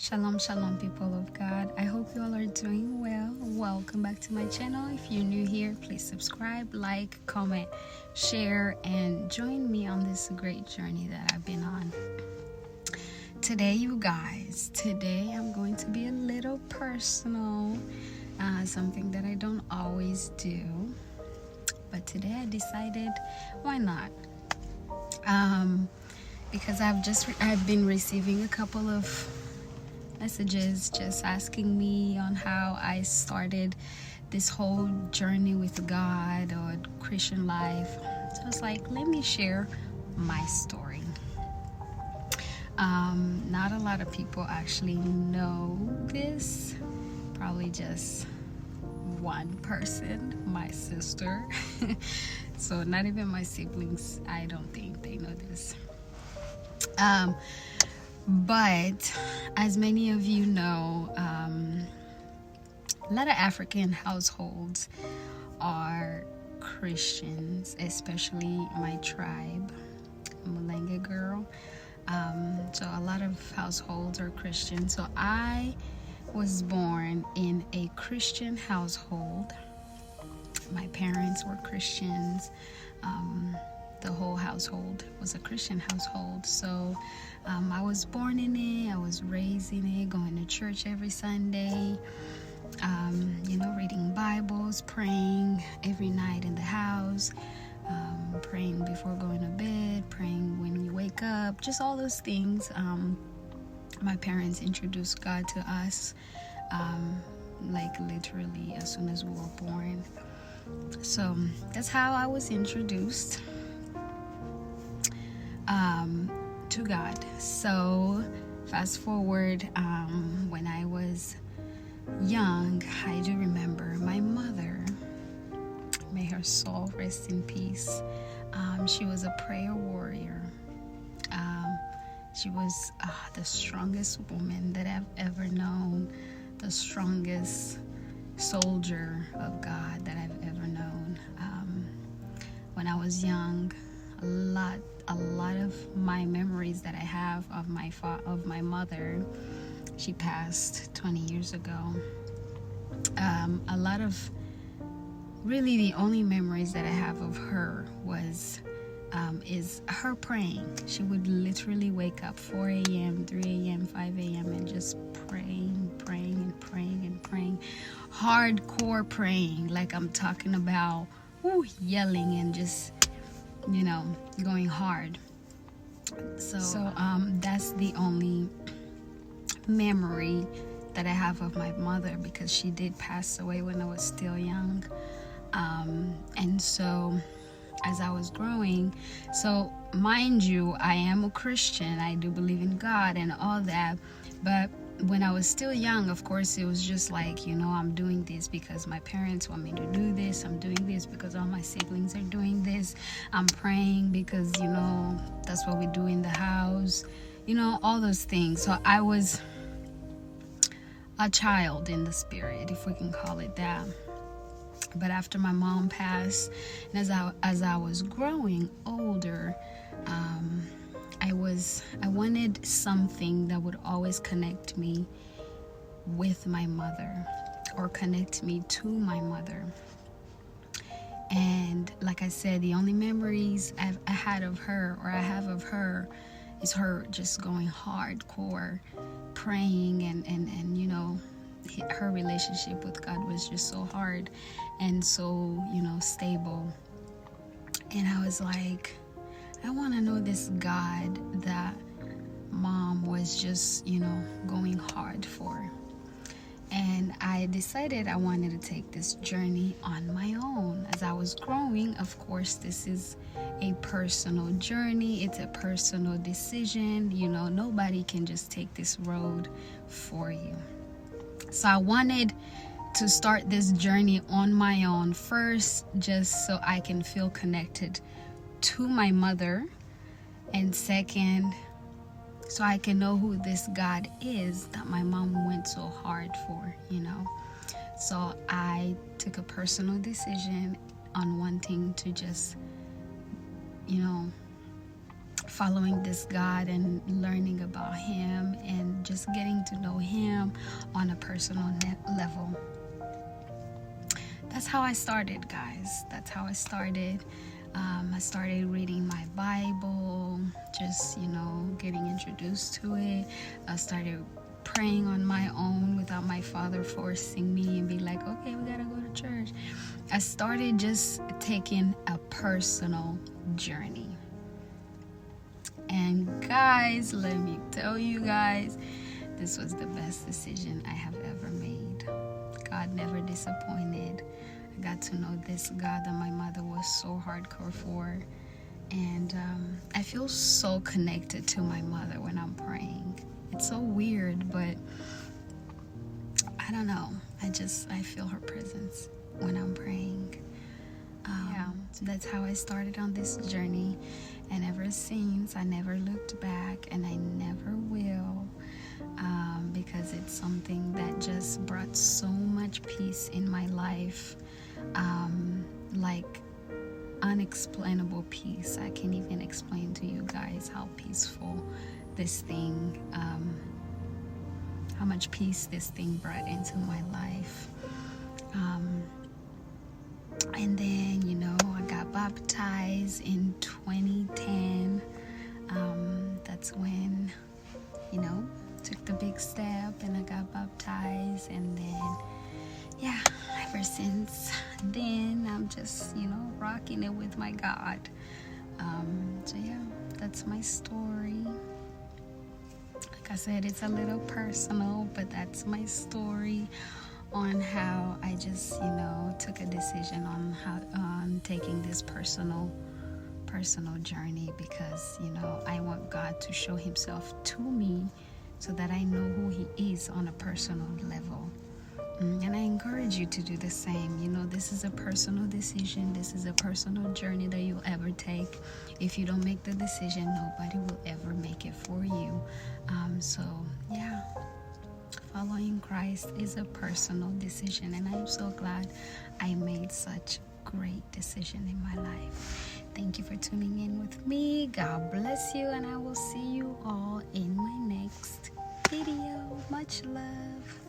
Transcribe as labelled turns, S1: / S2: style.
S1: Shalom, shalom, people of God. I hope you all are doing well. Welcome back to my channel. If you're new here, please subscribe, like, comment, share, and join me on this great journey that I've been on. Today, you guys, I'm going to be a little personal, something that I don't always do. But today I decided, why not? Because I've been receiving a couple of messages just asking me on how I started this whole journey with God or Christian life. So I was like, let me share my story. Not a lot of people actually know this. Probably just one person, my sister. So not even my siblings, I don't think they know this. But as many of you know, a lot of African households are Christians, especially my tribe, Mulenge girl. So a lot of households are Christian. So I was born in a Christian household. My parents were Christians. The whole household was a Christian household. So I was born in it, I was raised in it, going to church every Sunday, reading Bibles, praying every night in the house, praying before going to bed, praying when we wake up, just all those things. My parents introduced God to us, like literally as soon as we were born. So that's how I was introduced to God. So fast forward, when I was young, I do remember my mother, may her soul rest in peace. She was a prayer warrior. She was the strongest woman that I've ever known, the strongest soldier of God that I've ever known. When I was young, a lot of my memories that I have of my mother, she passed 20 years ago. A lot of really the only memories that I have of her is her praying. She would literally wake up 4 a.m., 3 a.m., 5 a.m. and just praying. Hardcore praying, like I'm talking about yelling and just, going hard. So that's the only memory that I have of my mother, because she did pass away when I was still young. And so as I was growing, so mind you, I am a Christian. I do believe in God and all that. But when I was still young, of course, it was just like, I'm doing this because my parents want me to do this. I'm doing this because all my siblings are doing this. I'm praying because, that's what we do in the house. All those things. So I was a child in the spirit, if we can call it that. But after my mom passed, and as I was growing older, I wanted something that would always connect me with my mother, or connect me to my mother. And like I said, the only memories I had of her, or I have of her, is her just going hardcore, praying, and her relationship with God was just so hard and so, stable. And I was like, I want to know this God that mom was just, going hard for. And I decided I wanted to take this journey on my own. As I was growing, of course, this is a personal journey. It's a personal decision. Nobody can just take this road for you. So I wanted to start this journey on my own first, just so I can feel connected to my mother, and second, so I can know who this God is that my mom went so hard for, So I took a personal decision on wanting to just, following this God and learning about Him and just getting to know Him on a personal level. That's how I started, guys. That's how I started. I started reading my Bible, just, getting introduced to it. I started praying on my own without my father forcing me and be like, okay, we gotta go to church. I started just taking a personal journey. And guys, let me tell you guys, this was the best decision I have ever made. God never disappointed. I got to know this God that my mother was so hardcore for. And I feel so connected to my mother when I'm praying. It's so weird, but I don't know. I feel her presence when I'm praying. So that's how I started on this journey. And ever since, I never looked back, and I never will, because it's something that just brought so much peace in my life, like unexplainable peace. I can't even explain to you guys how peaceful this thing, how much peace this thing brought into my life. And then, I got baptized in 2010. That's when, took the big step and I got baptized. And then, ever since then, I'm just, rocking it with my God. That's my story. Like I said, it's a little personal, but that's my story on how I just, took a decision on taking this personal journey, because, I want God to show Himself to me so that I know who He is on a personal level. And I encourage you to do the same. This is a personal decision. This is a personal journey that you'll ever take. If you don't make the decision, nobody will ever make it for you. Following Christ is a personal decision, and I'm so glad I made such great decision in my life. Thank you for tuning in with me. God bless you, and I will see you all in my next video. Much love.